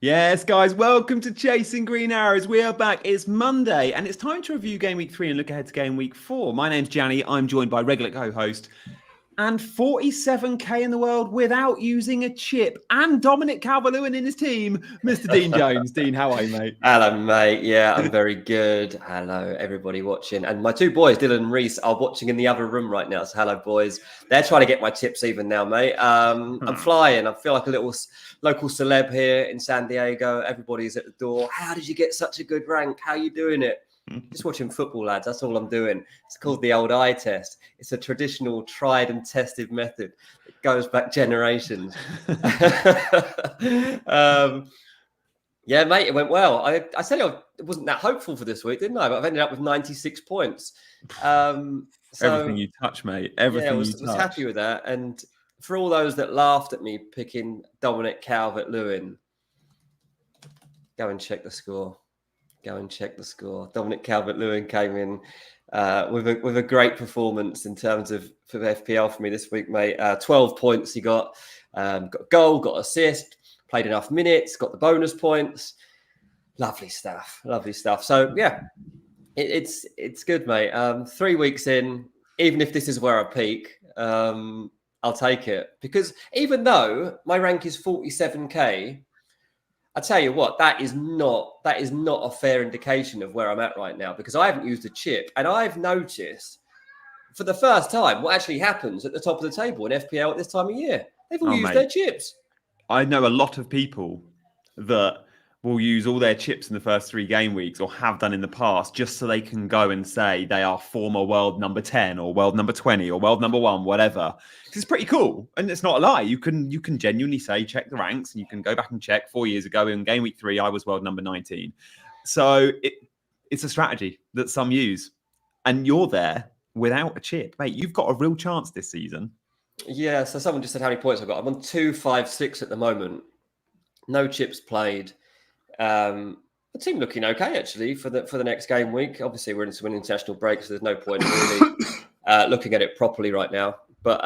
Yes, guys, welcome to Chasing Green Arrows. We are back. It's Monday, and it's time to review Game Week 3 and look ahead to Game Week 4. My name's Gianni. I'm joined by regular co-host and 47k in the world without using a chip, and Dominic Calvert-Lewin in his team, Mr. Dean Jones. Dean, how are you, mate? Hello, mate. Yeah, I'm very good. Hello, everybody watching. And my two boys, Dylan and Reese, are watching in the other room right now. So hello, boys. They're trying to get my tips even now, mate. I'm flying. I feel like a little local celeb here in San Diego. Everybody's at the door. How did you get such a good rank? How are you doing it? Just watching football, lads. That's all I'm doing. It's called the old eye test. It's a traditional, tried and tested method. It goes back generations. Yeah, mate, it went well. I said I wasn't that hopeful for this week, didn't I? But I've ended up with 96 points. Everything you touch, mate. Everything I was happy with that. And for all those that laughed at me picking Dominic Calvert-Lewin, go and check the score. Dominic Calvert-Lewin came in with a great performance in terms of for the FPL for me this week, mate. 12 points he got. Got a goal, got assist, played enough minutes, got the bonus points. Lovely stuff. So yeah, it's good, mate. 3 weeks in, even if this is where I peak, I'll take it, because even though my rank is 47k. I tell you what, that is not a fair indication of where I'm at right now, because I haven't used a chip, and I've noticed for the first time what actually happens at the top of the table in FPL at this time of year. They've all used their chips. I know a lot of people that will use all their chips in the first 3 game weeks, or have done in the past, just so they can go and say they are former world number 10 or world number 20 or world number 1, whatever. It's pretty cool. And it's not a lie. You can genuinely say, check the ranks, and you can go back and check 4 years ago in game week 3, I was world number 19. So it's a strategy that some use. And you're there without a chip. Mate, you've got a real chance this season. Yeah, so someone just said how many points I've got. I'm on 256 at the moment. No chips played. The team looking okay actually for the next game week. Obviously, we're into an international break, so there's no point really looking at it properly right now. But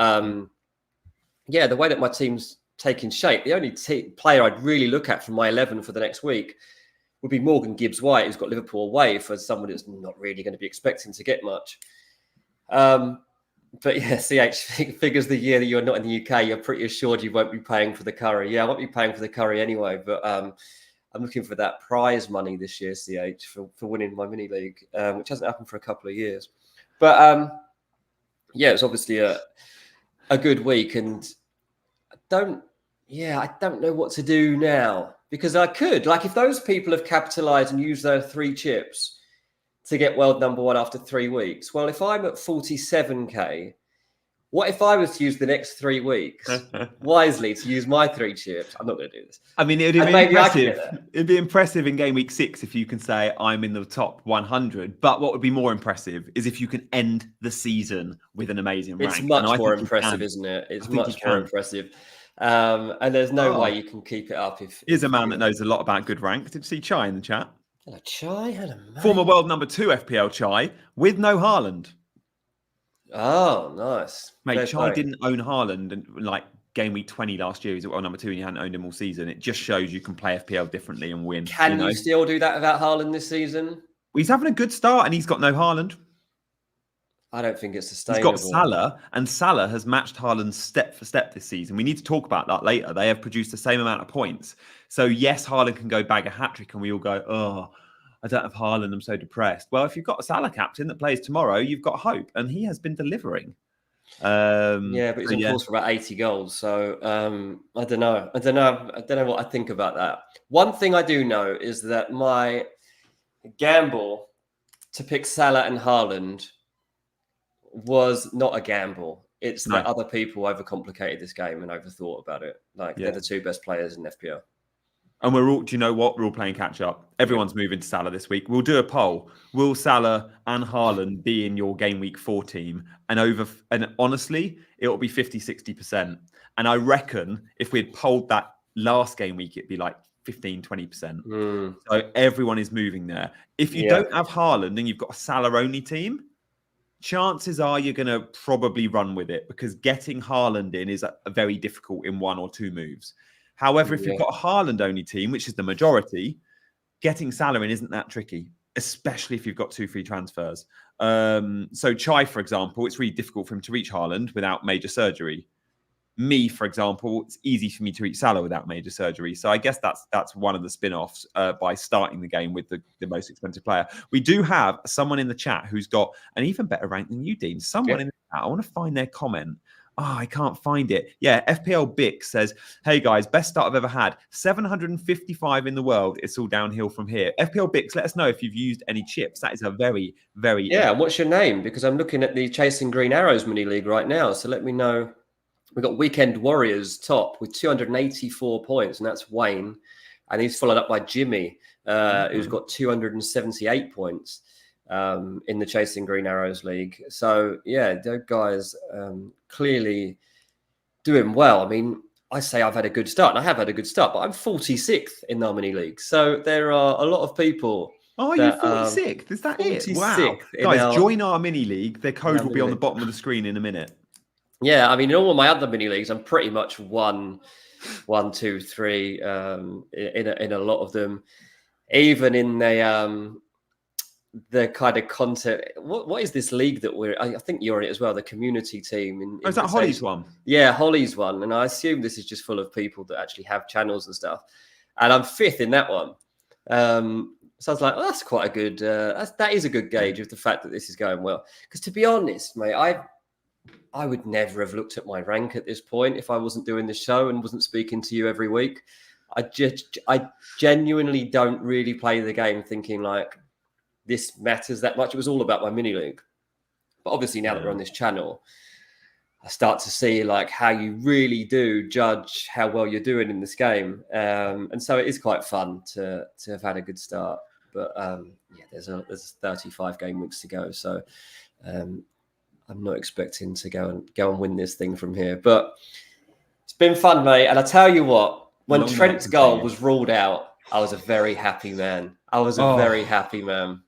yeah, the way that my team's taking shape, the only player I'd really look at from my 11 for the next week would be Morgan Gibbs-White, who's got Liverpool away, for someone who's not really going to be expecting to get much. But yeah, CH figures the year that you're not in the UK, you're pretty assured you won't be paying for the curry. Yeah, I won't be paying for the curry anyway, but I'm looking for that prize money this year, CH, for winning my mini league, which hasn't happened for a couple of years. But yeah, it's obviously a good week, and I don't know what to do now, because I could, like, if those people have capitalized and used their 3 chips to get world number 1 after 3 weeks. Well, if I'm at 47k, what if I was to use the next 3 weeks wisely to use my 3 chips? I'm not going to do this. I mean, it'd be impressive. It'd be impressive in game week 6 if you can say I'm in the top 100. But what would be more impressive is if you can end the season with an amazing rank. It's much more impressive, isn't it? It's much more impressive. And there's no way you can keep it up. Here's a man that knows a lot about good rank. Did you see Chai in the chat? Hello, Chai. Hello, mate. Former world number 2 FPL Chai with no Haaland. Oh, nice. Mate, Chai didn't own Haaland in like game week 20 last year. He was at world number 2 and you hadn't owned him all season. It just shows you can play FPL differently and win. Can you still do that without Haaland this season? Well, he's having a good start and he's got no Haaland. I don't think it's sustainable. He's got Salah, and Salah has matched Haaland step for step this season. We need to talk about that later. They have produced the same amount of points. So yes, Haaland can go bag a hat-trick and we all go, oh, I don't have Haaland, I'm so depressed. Well, if you've got a Salah captain that plays tomorrow, you've got hope. And he has been delivering. Yeah, but he's on course for about 80 goals. So I don't know. I don't know what I think about that. One thing I do know is that my gamble to pick Salah and Haaland was not a gamble. It's that other people overcomplicated this game and overthought about it. Like, they're the 2 best players in FPL. And we're all, do you know what? We're all playing catch up. Everyone's moving to Salah this week. We'll do a poll. Will Salah and Haaland be in your game week 4 team? And honestly, it'll be 50-60%. And I reckon if we had polled that last game week, it'd be like 15-20%. So everyone is moving there. If you don't have Haaland and you've got a Salah only team, chances are you're going to probably run with it, because getting Haaland in is very difficult in 1 or 2 moves. However, if you've got a Haaland-only team, which is the majority, getting Salah in isn't that tricky, especially if you've got 2 free transfers. So Chai, for example, it's really difficult for him to reach Haaland without major surgery. Me, for example, it's easy for me to reach Salah without major surgery. So I guess that's one of the spin-offs by starting the game with the most expensive player. We do have someone in the chat who's got an even better rank than you, Dean. Someone in the chat. I want to find their comment. Oh, I can't find it. Yeah, FPL Bix says, hey guys, best start I've ever had. 755 in the world. It's all downhill from here. FPL Bix, let us know if you've used any chips. That is a very, very... Yeah, what's your name? Because I'm looking at the Chasing Green Arrows mini league right now. So let me know. We've got Weekend Warriors top with 284 points, and that's Wayne. And he's followed up by Jimmy, who's got 278 points in the Chasing Green Arrows League. So, yeah, those guys clearly doing well. I mean, I say I've had a good start, and I have had a good start, but I'm 46th in our mini league. So there are a lot of people. Oh, you're 46th? Is that 46th? It? Wow. Guys, join our mini league. Their code will be on the bottom of the screen in a minute. Yeah, I mean, in all of my other mini leagues, I'm pretty much 1, 2, 3 in a lot of them. Even in the kind of content. What is this league that I think you're in it as well, the community team. Is that Holly's one? Yeah, Holly's one. And I assume this is just full of people that actually have channels and stuff. And I'm 5th in that one. So I was like, well, that's quite a good, that is a good gauge of the fact that this is going well. Because to be honest, mate, I would never have looked at my rank at this point if I wasn't doing this show and wasn't speaking to you every week. I genuinely don't really play the game thinking like this matters that much. It was all about my mini league. But obviously now that we're on this channel, I start to see like how you really do judge how well you're doing in this game. And so it is quite fun to have had a good start. But yeah, there's 35 game weeks to go. So I'm not expecting to go and win this thing from here. But it's been fun, mate. And I tell you what, when Trent's goal was ruled out, I was a very happy man. Very happy man.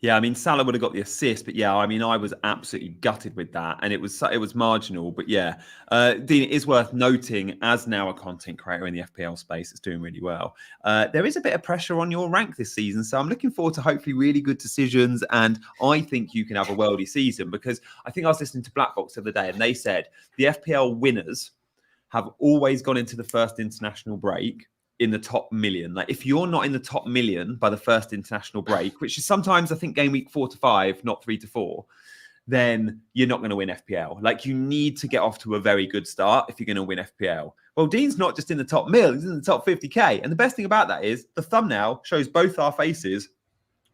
Yeah, I mean, Salah would have got the assist, but yeah, I mean, I was absolutely gutted with that, and it was marginal, but yeah. Dean, it is worth noting, as now a content creator in the FPL space, it's doing really well. There is a bit of pressure on your rank this season, so I'm looking forward to hopefully really good decisions, and I think you can have a worldy season, because I think I was listening to Black Box the other day, and they said the FPL winners have always gone into the first international break in the top million. Like if you're not in the top million by the first international break, which is sometimes I think game week 4 to 5, not 3 to 4, then you're not going to win FPL. Like you need to get off to a very good start if you're going to win FPL. Well, Dean's not just in the top mil, he's in the top 50k. And the best thing about that is the thumbnail shows both our faces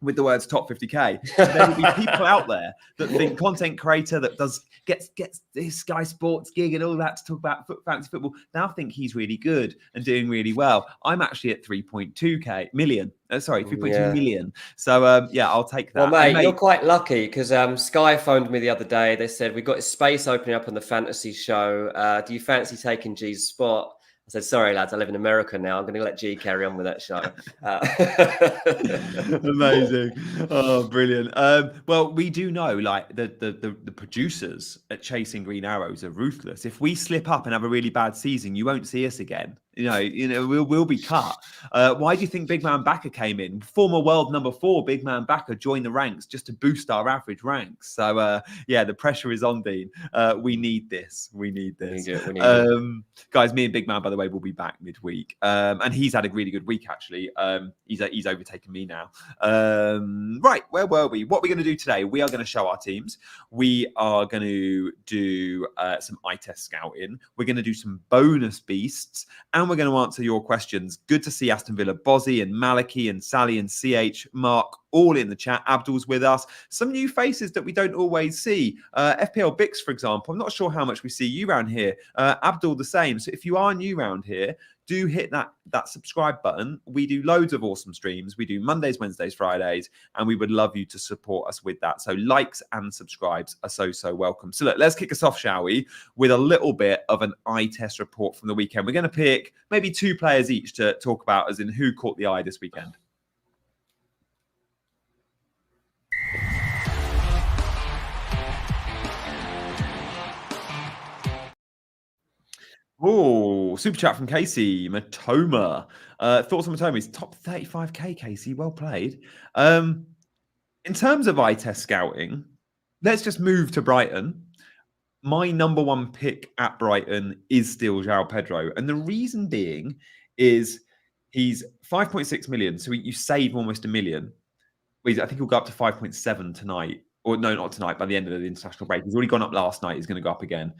with the words top 50k. So there will be people out there that think content creator that gets this Sky Sports gig and all that to talk about fantasy football now think he's really good and doing really well. I'm actually at 3.2 million. So yeah, I'll take that. Well, mate, you're quite lucky because Sky phoned me the other day. They said we've got a space opening up on the fantasy show. Do you fancy taking G's spot? I said, sorry, lads, I live in America now. I'm going to let G carry on with that show. Amazing. Oh, brilliant. Well, we do know, like, the producers at Chasing Green Arrows are ruthless. If we slip up and have a really bad season, you won't see us again. You know, we'll be cut. Why do you think Big Man Backer came in? Former world number 4, Big Man Backer joined the ranks just to boost our average ranks. So yeah, the pressure is on, Dean. We need this. We need this. We need it. Guys, me and Big Man, by the way, will be back midweek. And he's had a really good week, actually. He's overtaken me now. Right, where were we? What we're going to do today, we are going to show our teams. We are going to do some eye test scouting. We're going to do some bonus beasts. And we're going to answer your questions. Good to see Aston Villa, Bozzy and Maliki and Sally and CH, Mark, all in the chat. Abdul's with us. Some new faces that we don't always see. FPL Bix, for example. I'm not sure how much we see you around here. Abdul, the same. So if you are new around here, do hit that subscribe button. We do loads of awesome streams. We do Mondays, Wednesdays, Fridays, and we would love you to support us with that. So likes and subscribes are so welcome. So look, let's kick us off, shall we, with a little bit of an eye test report from the weekend. We're going to pick maybe 2 players each to talk about as in who caught the eye this weekend. Oh, super chat from Casey Matoma. Thoughts on Matoma? He's top 35k. Casey, well played. In terms of eye test scouting, let's just move to Brighton. My number one pick at Brighton is still João Pedro, and the reason being is he's 5.6 million, so you save almost a million. I think he'll go up to 5.7 tonight, or no, not tonight. By the end of the international break, he's already gone up last night. He's going to go up again.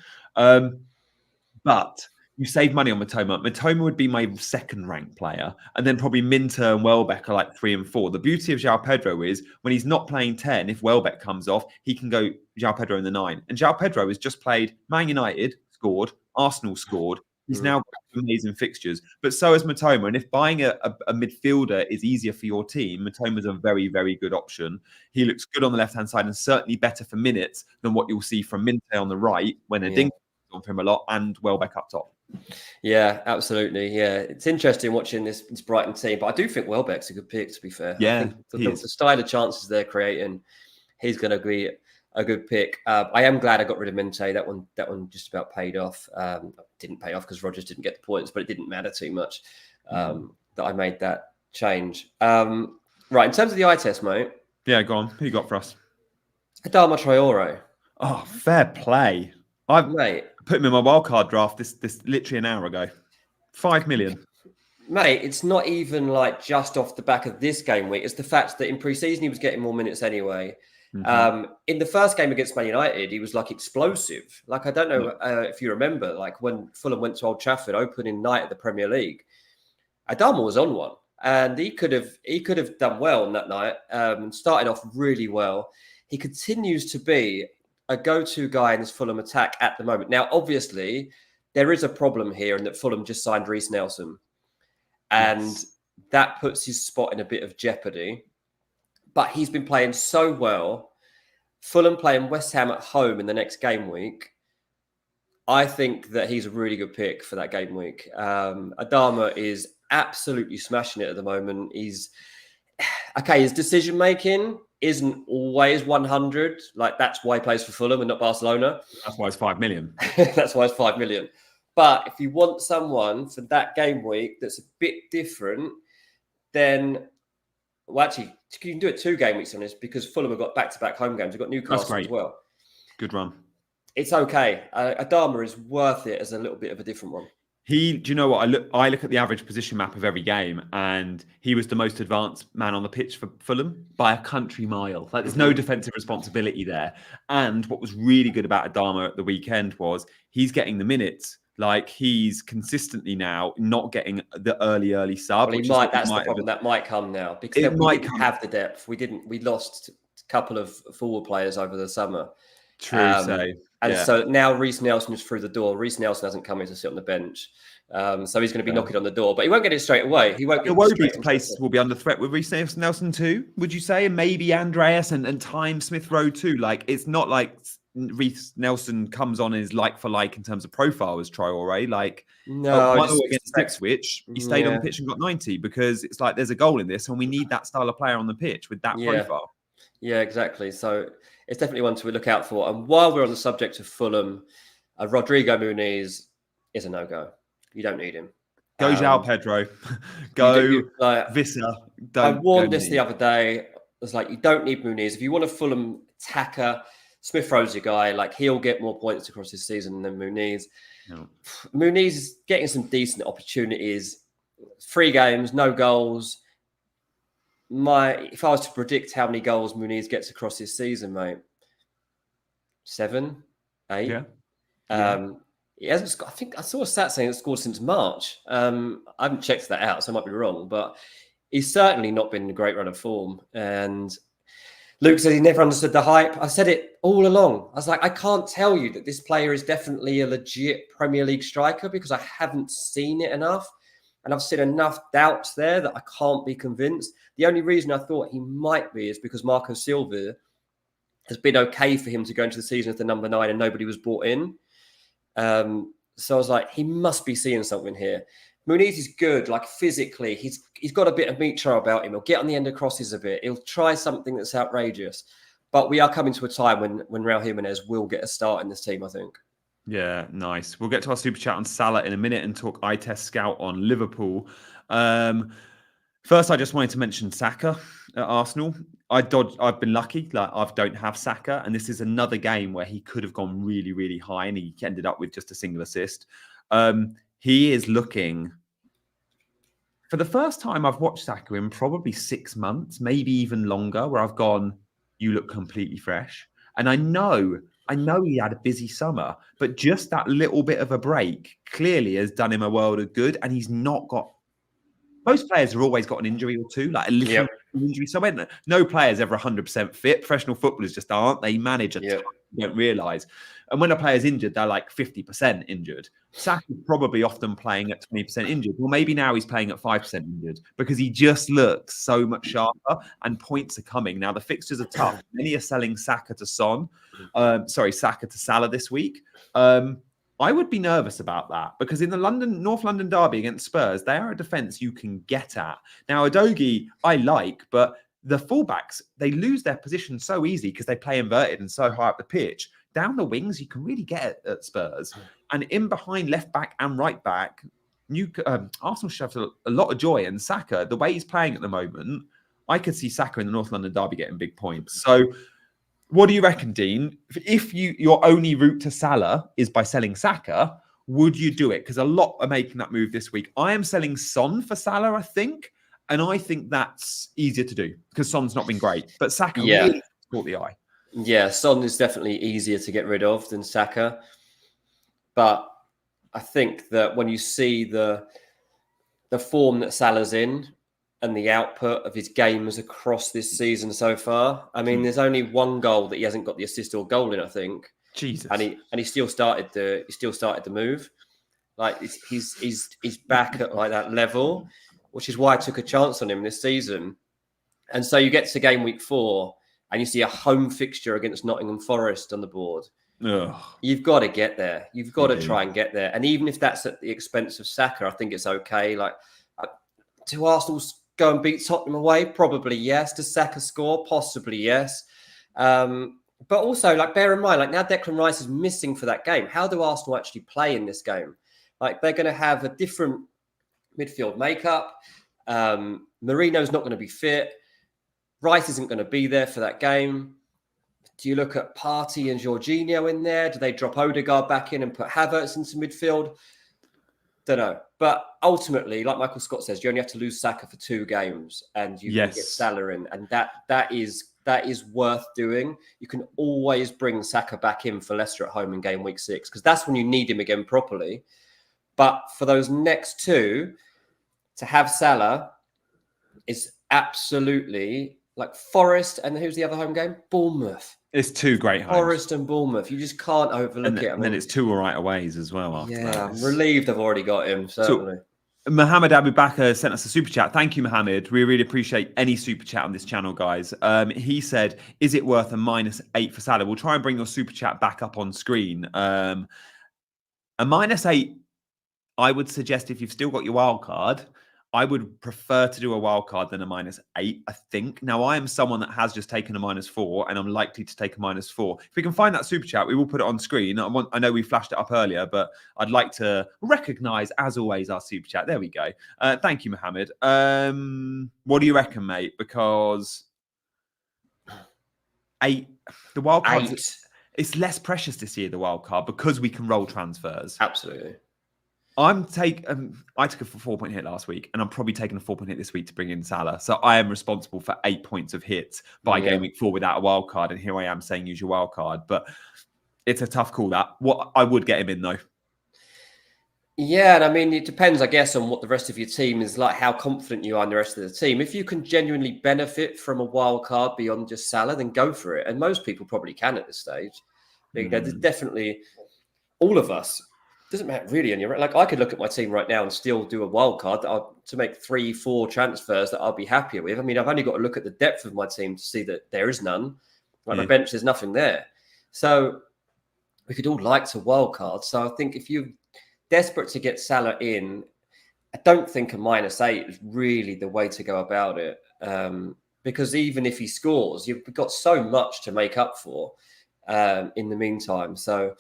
But you save money on Matoma. Matoma would be my second ranked player. And then probably Minter and Welbeck are like 3 and 4. The beauty of João Pedro is when he's not playing 10, if Welbeck comes off, he can go João Pedro in the 9. And João Pedro has just played Man United, scored, Arsenal scored. He's now got amazing fixtures. But so is Matoma. And if buying a midfielder is easier for your team, Matoma's a very, very good option. He looks good on the left-hand side and certainly better for minutes than what you'll see from Minter on the right when a ding on for him a lot and Welbeck up top. Yeah, absolutely. Yeah, it's interesting watching this Brighton team, but I do think Welbeck's a good pick, to be fair. Yeah, I think the style of chances they're creating, he's going to be a good pick. I am glad I got rid of Minte. That one just about paid off. Didn't pay off because Rodgers didn't get the points, but it didn't matter too much that I made that change. Right, in terms of the eye test, mate. Yeah, go on. Who you got for us? Adama Traore. Oh, fair play. I've put him in my wildcard draft this literally an hour ago. 5 million. Mate, it's not even like just off the back of this game week. It's the fact that in pre-season he was getting more minutes anyway. In the first game against Man United, he was like explosive. Like, I don't know if you remember, like when Fulham went to Old Trafford, opening night of the Premier League, Adama was on one, and he could have done well on that night. Started off really well. He continues to be a go-to guy in this Fulham attack at the moment. Now, obviously, there is a problem here in that Fulham just signed Reece Nelson, and that puts his spot in a bit of jeopardy. But he's been playing so well. Fulham playing West Ham at home in the next game week. I think that he's a really good pick for that game week. Adama is absolutely smashing it at the moment. His decision-making isn't always 100. Like, that's why he plays for Fulham and not Barcelona. That's why it's 5 million. That's why it's 5 million. But if you want someone for that game week that's a bit different, then... Well, actually, you can do it 2 game weeks on this because Fulham have got back-to-back home games. They've got Newcastle as well. Good run. It's okay. Adama is worth it as a little bit of a different one. Do you know what? I look at the average position map of every game, and he was the most advanced man on the pitch for Fulham by a country mile. Like, there's no defensive responsibility there. And what was really good about Adama at the weekend was he's getting the minutes. Like, he's consistently now not getting the early sub. Well, that's the problem. That might come now because we didn't have the depth. We lost a couple of forward players over the summer. True. So now Reece Nelson is through the door. Reece Nelson hasn't come in to sit on the bench. So he's going to be knocking on the door, but he won't get it straight away. He won't get Iwobi's place will be under threat with Reece Nelson too, would you say? And maybe Andreas and Time Smith Rowe too. Like, it's not like Reece Nelson comes on as like for like in terms of profile as Traore. Like, no, against Ipswich, he stayed on the pitch and got 90 because it's like there's a goal in this, and we need that style of player on the pitch with that profile. Yeah, exactly. So it's definitely one to look out for. And while we're on the subject of Fulham, Rodrigo Muniz is a no-go. You don't need him. Go João Pedro. Go Visser. I warned this the other day. It was like, you don't need Muniz. If you want a Fulham attacker, Smith Rowe's your guy. Like, he'll get more points across this season than Muniz. No. Muniz is getting some decent opportunities. 3 games, no goals. If I was to predict how many goals Muniz gets across this season, mate, 7, 8. He hasn't. I think I saw a stat saying it's scored since March. I haven't checked that out, so I might be wrong, but he's certainly not been in a great run of form. And Luke said he never understood the hype. I said it all along. I was like, I can't tell you that this player is definitely a legit Premier League striker because I haven't seen it enough. And I've seen enough doubts there that I can't be convinced. The only reason I thought he might be is because Marco Silva has been okay for him to go into the season as the number 9 and nobody was brought in. So I was like, he must be seeing something here. Muniz is good, like physically. He's got a bit of Mitro about him. He'll get on the end of crosses a bit. He'll try something that's outrageous. But we are coming to a time when Raul Jimenez will get a start in this team, I think. Yeah, nice. We'll get to our super chat on Salah in a minute and talk eye test scout on Liverpool. First, I just wanted to mention Saka at Arsenal. I've been lucky. Like, I don't have Saka, and this is another game where he could have gone really, really high, and he ended up with just a single assist. He is looking, for the first time I've watched Saka in probably 6 months, maybe even longer, where I've gone, you look completely fresh. And I know he had a busy summer, but just that little bit of a break clearly has done him a world of good. And he's not got. Most players have always got an injury or two, like a little injury somewhere. No player's ever 100% fit. Professional footballers just aren't. They manage a ton, you don't realise. And when a player's injured, they're like 50% injured. Saka's probably often playing at 20% injured. Well, maybe now he's playing at 5% injured because he just looks so much sharper and points are coming. Now, the fixtures are tough. Many are selling Saka to Saka to Salah this week. I would be nervous about that because in the North London derby against Spurs, they are a defence you can get at. Now, Udogie, I like, but the fullbacks, they lose their position so easy because they play inverted and so high up the pitch. Down the wings, you can really get at Spurs. And in behind left back and right back, Arsenal should have a lot of joy. And Saka, the way he's playing at the moment, I could see Saka in the North London derby getting big points. So what do you reckon, Dean? If your only route to Salah is by selling Saka, would you do it? Because a lot are making that move this week. I am selling Son for Salah, I think. And I think that's easier to do because Son's not been great. But Saka really caught the eye. Yeah, Son is definitely easier to get rid of than Saka. But I think that when you see the form that Salah's in and the output of his games across this season so far, I mean, there's only one goal that he hasn't got the assist or goal in, I think. Jesus. And he still started the move. Like he's back at like that level, which is why I took a chance on him this season. And so you get to game week 4 and you see a home fixture against Nottingham Forest on the board. Ugh. You've got to get there. You've got to try and get there. And even if that's at the expense of Saka, I think it's okay. Like, do Arsenal go and beat Tottenham away? Probably yes. Does Saka score? Possibly yes. But also, like, bear in mind, like now Declan Rice is missing for that game. How do Arsenal actually play in this game? Like, they're going to have a different midfield makeup. Marino's not going to be fit. Rice isn't going to be there for that game. Do you look at Partey and Jorginho in there? Do they drop Odegaard back in and put Havertz into midfield? Don't know. But ultimately, like Michael Scott says, you only have to lose Saka for 2 games and you can get Salah in. And that is worth doing. You can always bring Saka back in for Leicester at home in game week 6 because that's when you need him again properly. But for those next 2, to have Salah is absolutely like Forest, and who's the other home game? Bournemouth. It's 2 great homes. Forest and Bournemouth. You just can't overlook it. And then it's 2 all right aways as well. After that. I'm relieved I've already got him, certainly. So, Mohammed Abu Bakr sent us a super chat. Thank you, Mohammed. We really appreciate any super chat on this channel, guys. He said, is it worth a -8 for Salah? We'll try and bring your super chat back up on screen. A -8, I would suggest if you've still got your wild card, I would prefer to do a wild card than a -8, I think. Now, I am someone that has just taken a -4, and I'm likely to take a -4. If we can find that super chat, we will put it on screen. I know we flashed it up earlier, but I'd like to recognise, as always, our super chat. There we go. Thank you, Mohammed. What do you reckon, mate? Because 8, the wild card, it's less precious this year, the wild card, because we can roll transfers. Absolutely. I took a 4-point hit last week, and I'm probably taking a 4-point hit this week to bring in Salah. So I am responsible for 8 points of hits by game week 4 without a wild card. And here I am saying use your wild card, but it's a tough call. What I would get him in though. Yeah, and I mean it depends, I guess, on what the rest of your team is like, how confident you are in the rest of the team. If you can genuinely benefit from a wild card beyond just Salah, then go for it. And most people probably can at this stage. There's definitely all of us. Doesn't matter really. Like I could look at my team right now and still do a wild card to make 3-4 transfers that I'll be happier with. I mean, I've only got to look at the depth of my team to see that there is none. Like my bench, there's nothing there. So we could all like to wild card. So I think if you're desperate to get Salah in, I don't think a -8 is really the way to go about it. Because even if he scores, you've got so much to make up for in the meantime. So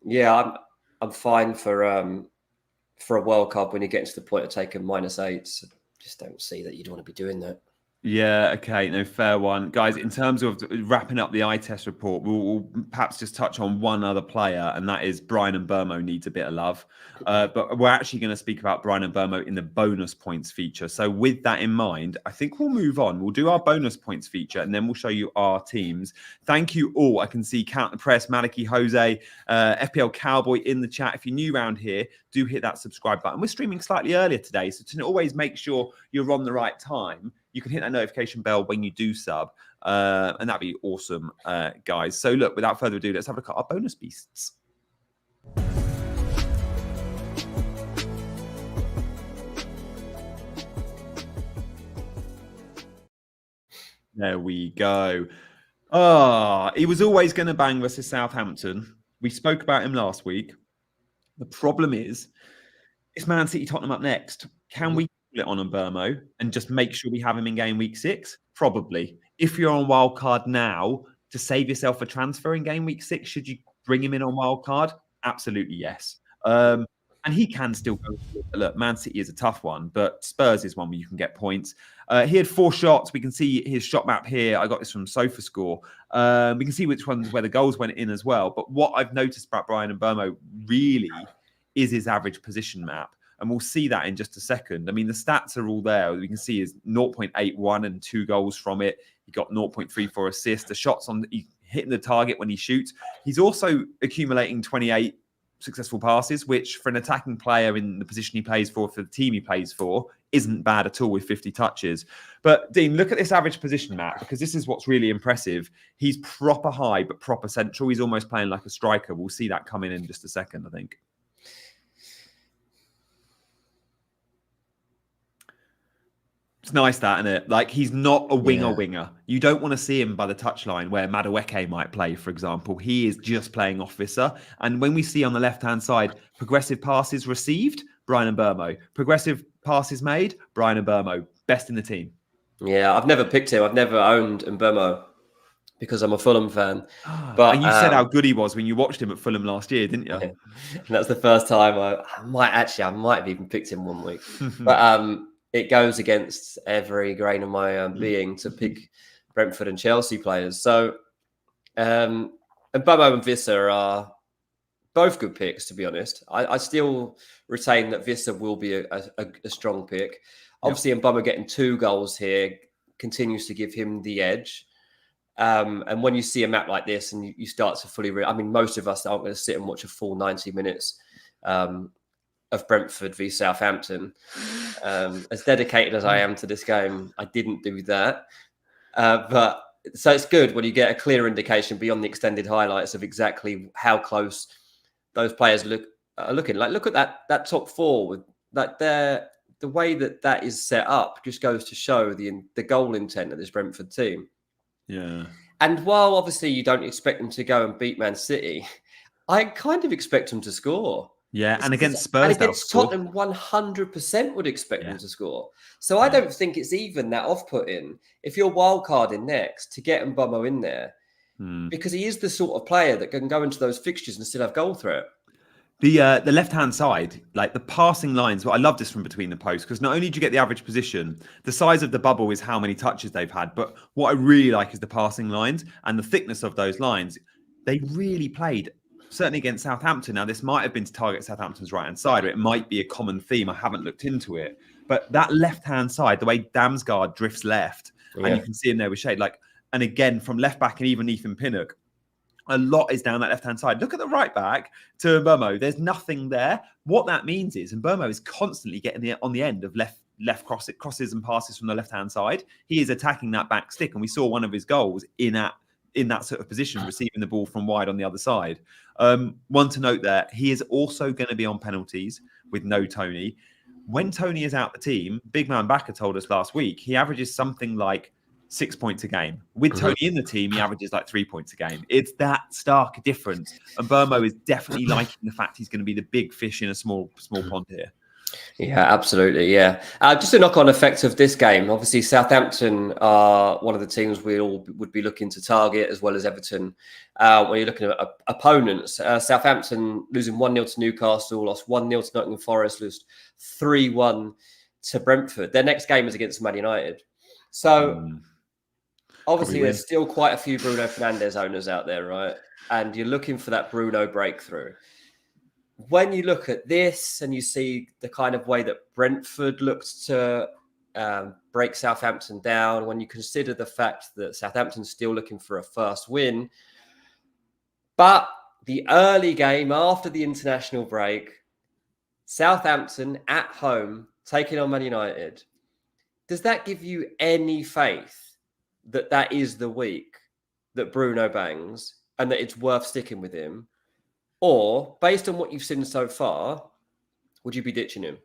Yeah, I'm fine for a World Cup when you get to the point of taking -8s. Just don't see that you'd want to be doing that. Yeah, okay, no, fair one. Guys, in terms of wrapping up the eye test report, we'll perhaps just touch on one other player, and that is Bryan Mbeumo needs a bit of love. But we're actually going to speak about Bryan Mbeumo in the bonus points feature. So with that in mind, I think we'll move on. We'll do our bonus points feature, and then we'll show you our teams. Thank you all. I can see Count the Press, Maliki Jose, FPL Cowboy in the chat. If you're new around here, do hit that subscribe button. We're streaming slightly earlier today, so to always make sure you're on the right time, you can hit that notification bell when you do sub, and that'd be awesome, guys. So look, without further ado, let's have a look at our bonus beasts. There we go. He was always going to bang versus Southampton. We spoke about him last week. The problem is, it's Man City Tottenham up next. Can we it on Mbeumo and just make sure we have him in game week 6? Probably. If you're on wildcard now, to save yourself a transfer in game week 6, should you bring him in on wildcard? Absolutely yes. And he can still go. Look, Man City is a tough one, but Spurs is one where you can get points. He had 4 shots. We can see his shot map here. I got this from SofaScore. We can see which ones where the goals went in as well. But what I've noticed about Bryan Mbeumo really is his average position map. And we'll see that in just a second. I mean, the stats are all there. We can see his 0.81 and 2 goals from it. He got 0.34 assists. The shots on he's hitting the target when he shoots. He's also accumulating 28 successful passes, which for an attacking player in the position he plays for the team he plays for, isn't bad at all with 50 touches. But Dean, look at this average position map, because this is what's really impressive. He's proper high, but proper central. He's almost playing like a striker. We'll see that coming in just a second, I think. It's nice that, isn't it? Like, he's not a winger. You don't want to see him by the touchline where Madueke might play, for example. He is just playing off Visser. And when we see on the left-hand side, progressive passes received, Bryan Mbeumo. Progressive passes made, Bryan Mbeumo. Best in the team. Yeah, I've never picked him. I've never owned Mbeumo because I'm a Fulham fan. But and you said how good he was when you watched him at Fulham last year, didn't you? Yeah. And that's the first time I might have even picked him one week. But it goes against every grain of my being to pick Brentford and Chelsea players. So, and Mbeumo and Visser are both good picks, to be honest. I still retain that Visser will be a strong pick. Obviously, Mbeumo getting 2 goals here continues to give him the edge. And when you see a map like this and you start to fully... I mean, most of us aren't going to sit and watch a full 90 minutes of Brentford v Southampton. As dedicated as I am to this game, I didn't do that. But so it's good when you get a clear indication beyond the extended highlights of exactly how close those players are looking. Like, look at that top 4 with like the way that is set up just goes to show the goal intent of this Brentford team. Yeah. And while obviously you don't expect them to go and beat Man City, I kind of expect them to score. Yeah, and against Spurs, and against Tottenham, 100% would expect them to score. So I don't think it's even that off-putting if you're wildcarding next to get Mbeumo in there, because he is the sort of player that can go into those fixtures and still have goal threat. The left-hand side, like the passing lines, I love this from between the posts, because not only do you get the average position, the size of the bubble is how many touches they've had, but what I really like is the passing lines and the thickness of those lines. They really played, certainly against Southampton. Now, this might have been to target Southampton's right-hand side, or it might be a common theme. I haven't looked into it. But that left-hand side, the way Damsgaard drifts left, and you can see him there with shade, like, and again, from left-back and even Ethan Pinnock, a lot is down that left-hand side. Look at the right back to Mbeumo. There's nothing there. What that means is Mbeumo is constantly getting on the end of left crosses and passes from the left-hand side. He is attacking that back stick, and we saw one of his goals in that sort of position, receiving the ball from wide on the other side. One to note there, he is also going to be on penalties with no Tony. When Tony is out the team, Big Man Backer told us last week, he averages something like 6 points a game. With Tony in the team, he averages like 3 points a game. It's that stark difference. And Mbeumo is definitely liking the fact he's going to be the big fish in a small pond here. Yeah, absolutely. Yeah. Just a knock-on effect of this game. Obviously, Southampton are one of the teams we all would be looking to target, as well as Everton. When you're looking at opponents, Southampton losing 1-0 to Newcastle, lost 1-0 to Nottingham Forest, lost 3-1 to Brentford. Their next game is against Man United. So Probably obviously, win. there's still quite a few Bruno Fernandes owners out there, right? And you're looking for that Bruno breakthrough. When you look at this and you see the kind of way that Brentford looked to break Southampton down, when you consider the fact that Southampton's still looking for a first win, but the early game after the international break, Southampton at home taking on Man United, does that give you any faith that that is the week that Bruno bangs and that it's worth sticking with him? Or, based on what you've seen so far, would you be ditching him?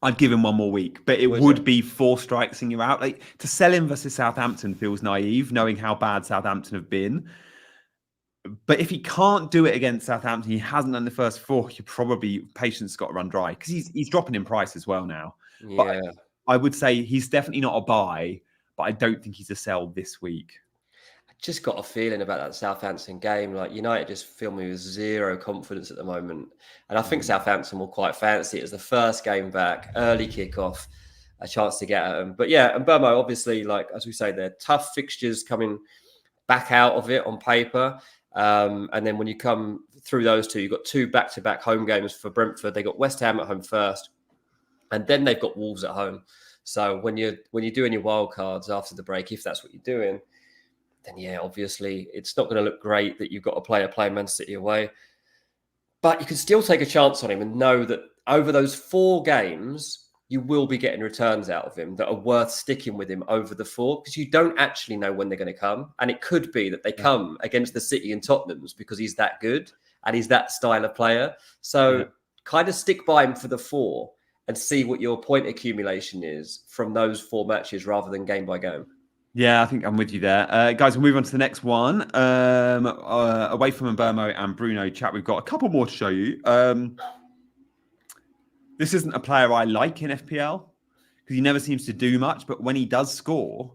I'd give him one more week, but it Would would you? be 4 strikes and you're out. Like, to sell him versus Southampton feels naive, knowing how bad Southampton have been. But if he can't do it against Southampton, he hasn't done the first 4. You probably patience got to run dry because he's dropping in price as well now. Yeah. But I would say he's definitely not a buy, but I don't think he's a sell this week. I just got a feeling about that Southampton game. Like, United just fill me with zero confidence at the moment. And I think Southampton will quite fancy it as the first game back, early kickoff, a chance to get at them. But yeah, and Mbeumo, obviously, like, as we say, they're tough fixtures coming back out of it on paper. And then when you come through those two, you've got 2 back-to-back home games for Brentford. They got West Ham at home first, and then they've got Wolves at home. So when you're doing your wild cards after the break, if that's what you're doing, then yeah, obviously it's not going to look great that you've got a player playing Man City away. But you can still take a chance on him and know that over those 4 games, you will be getting returns out of him that are worth sticking with him over the 4, because you don't actually know when they're going to come. And it could be that they come against the City and Tottenham's because he's that good and he's that style of player. So kind of stick by him for the 4 and see what your point accumulation is from those 4 matches rather than game by game. Yeah, I think I'm with you there. Guys, we'll move on to the next one. Away from Mbeumo and Bruno chat, we've got a couple more to show you. This isn't a player I like in FPL because he never seems to do much, but when he does score,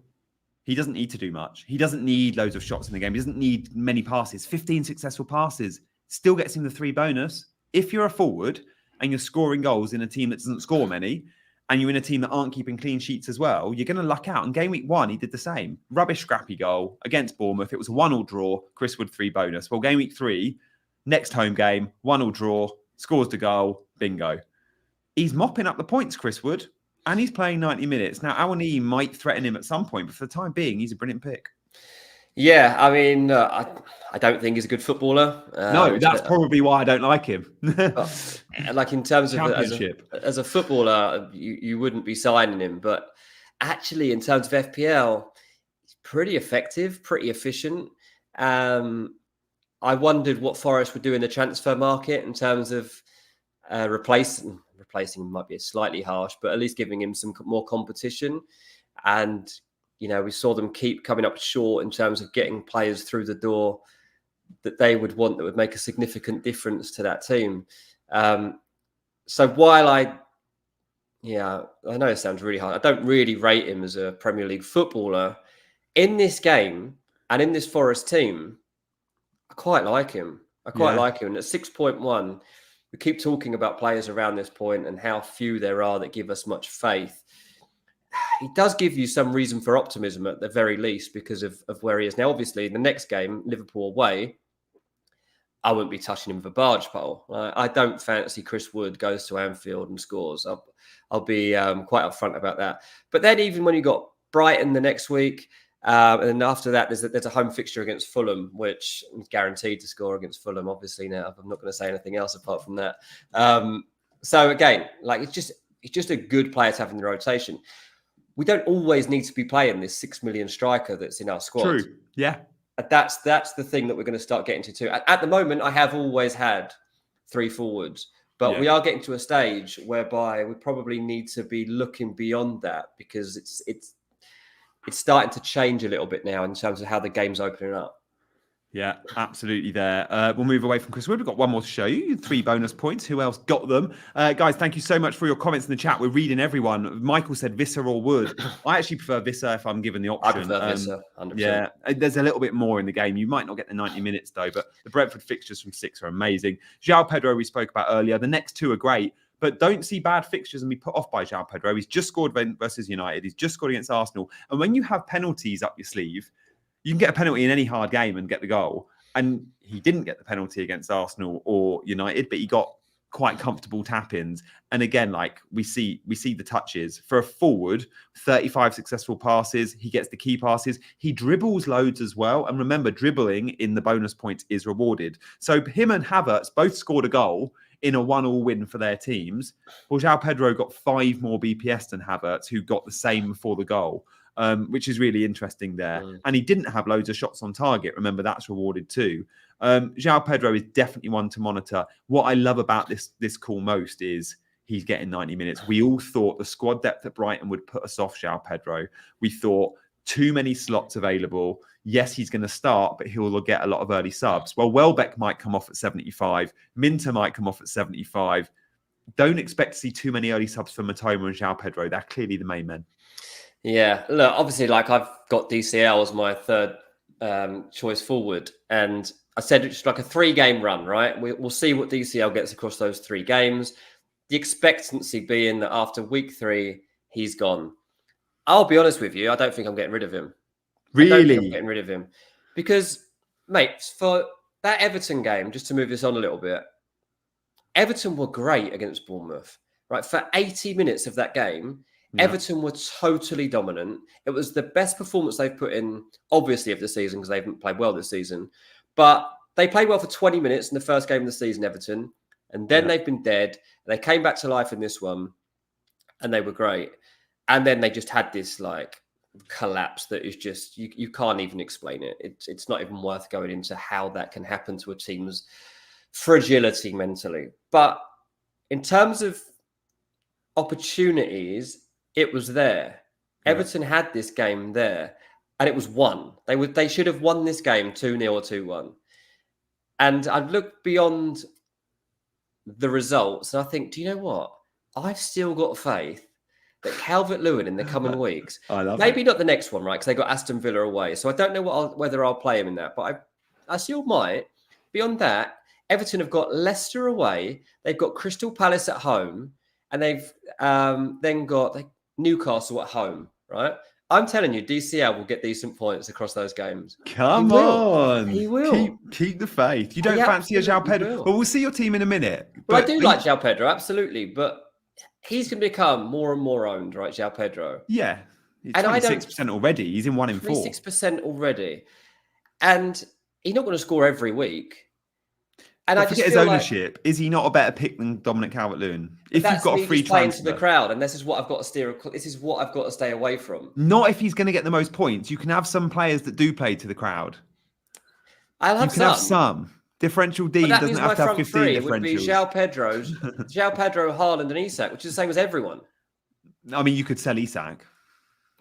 he doesn't need to do much. He doesn't need loads of shots in the game. He doesn't need many passes. 15 successful passes still gets him the 3 bonus. If you're a forward and you're scoring goals in a team that doesn't score many, and you're in a team that aren't keeping clean sheets as well, you're going to luck out. In game week 1, he did the same. Rubbish, scrappy goal against Bournemouth. It was a 1-1 draw. Chris Wood 3 bonus. Well, game week 3, next home game, 1-1 draw, scores the goal, bingo. He's mopping up the points, Chris Wood, and he's playing 90 minutes. Now, Awani might threaten him at some point, but for the time being, he's a brilliant pick. Yeah, I mean, I don't think he's a good footballer. No, that's probably why I don't like him. Like, in terms of Championship. as a footballer, you wouldn't be signing him. But actually, in terms of FPL, he's pretty effective, pretty efficient. I wondered what Forest would do in the transfer market in terms of replacing him might be slightly harsh, but at least giving him some more competition. And you know, we saw them keep coming up short in terms of getting players through the door that they would want that would make a significant difference to that team. So while I know it sounds really hard, I don't really rate him as a Premier League footballer. In this game and in this Forest team, I quite like him. Like him. And at 6.1, we keep talking about players around this point and how few there are that give us much faith. He does give you some reason for optimism at the very least because of where he is. Now, obviously, the next game, Liverpool away, I wouldn't be touching him with a barge pole. I don't fancy Chris Wood goes to Anfield and scores. I'll be quite upfront about that. But then even when you got Brighton the next week, and then after that, there's a home fixture against Fulham, which is guaranteed to score against Fulham, obviously now. I'm not going to say anything else apart from that. So again, like it's just a good player to have in the rotation. We don't always need to be playing this 6 million striker that's in our squad. True. Yeah. That's the thing that we're going to start getting to too. At the moment, I have always had 3 forwards, but we are getting to a stage whereby we probably need to be looking beyond that because it's starting to change a little bit now in terms of how the game's opening up. Yeah, absolutely there. We'll move away from Chris Wood. We've got one more to show you. 3 bonus points. Who else got them? Guys, thank you so much for your comments in the chat. We're reading everyone. Michael said Visser or Wood. I actually prefer Visser if I'm given the option. I prefer Visser, 100%. Yeah, there's a little bit more in the game. You might not get the 90 minutes though, but the Brentford fixtures from 6 are amazing. João Pedro, we spoke about earlier. The next 2 are great, but don't see bad fixtures and be put off by João Pedro. He's just scored versus United. He's just scored against Arsenal. And when you have penalties up your sleeve, you can get a penalty in any hard game and get the goal. And he didn't get the penalty against Arsenal or United, but he got quite comfortable tap-ins. And again, like we see the touches. For a forward, 35 successful passes. He gets the key passes. He dribbles loads as well. And remember, dribbling in the bonus points is rewarded. So him and Havertz both scored a goal in a 1-1 win for their teams. Well, João Pedro got 5 more BPS than Havertz, who got the same for the goal. Which is really interesting there. And he didn't have loads of shots on target. Remember, that's rewarded too. João Pedro is definitely one to monitor. What I love about this call most is he's getting 90 minutes. We all thought the squad depth at Brighton would put us off João Pedro. We thought too many slots available. Yes, he's going to start, but he'll get a lot of early subs. Well, Welbeck might come off at 75. Minter might come off at 75. Don't expect to see too many early subs for Matoma and João Pedro. They're clearly the main men. Yeah, look, obviously, like I've got DCL as my third choice forward, and I said it's like a 3-game run, right? We'll see what DCL gets across those 3 games. The expectancy being that after week 3, he's gone. I'll be honest with you, I don't think I'm getting rid of him. Really? I don't think I'm getting rid of him because, mate, for that Everton game, just to move this on a little bit, Everton were great against Bournemouth, right? For 80 minutes of that game. Yeah. Everton were totally dominant. It was the best performance they've put in, obviously, of the season because they haven't played well this season. But they played well for 20 minutes in the first game of the season, Everton. And then they've been dead. They came back to life in this one. And they were great. And then they just had this like collapse that is just, you can't even explain it. It's not even worth going into how that can happen to a team's fragility mentally. But in terms of opportunities, it was there. Yeah. Everton had this game there, and it was won. They should have won this game 2-0 or 2-1. And I've looked beyond the results, and I think, do you know what? I've still got faith that Calvert-Lewin in the coming weeks, maybe not the next one, right? Because they got Aston Villa away, so I don't know whether I'll play him in that, but I still might. Beyond that, Everton have got Leicester away. They've got Crystal Palace at home. And they've then got Newcastle at home, right? I'm telling you, DCL will get decent points across those games. Come on. He will. Keep the faith. You don't fancy a João Pedro? Well, we'll see your team in a minute. Well, I do like João Pedro, absolutely. But he's going to become more and more owned, right, João Pedro? Yeah. He's 26% already. He's in 1 in 4. 26% already. And he's not going to score every week. And I just his ownership. Is he not a better pick than Dominic Calvert-Lewin? If you've got a free transfer to the crowd, and this is what I've got to steer. This is what I've got to stay away from. Not if he's going to get the most points. You can have some players that do play to the crowd. You can have some. Differential D doesn't have to have 15 differentials. It would be João Pedro, Haaland, and Isak, which is the same as everyone. I mean, you could sell Isak.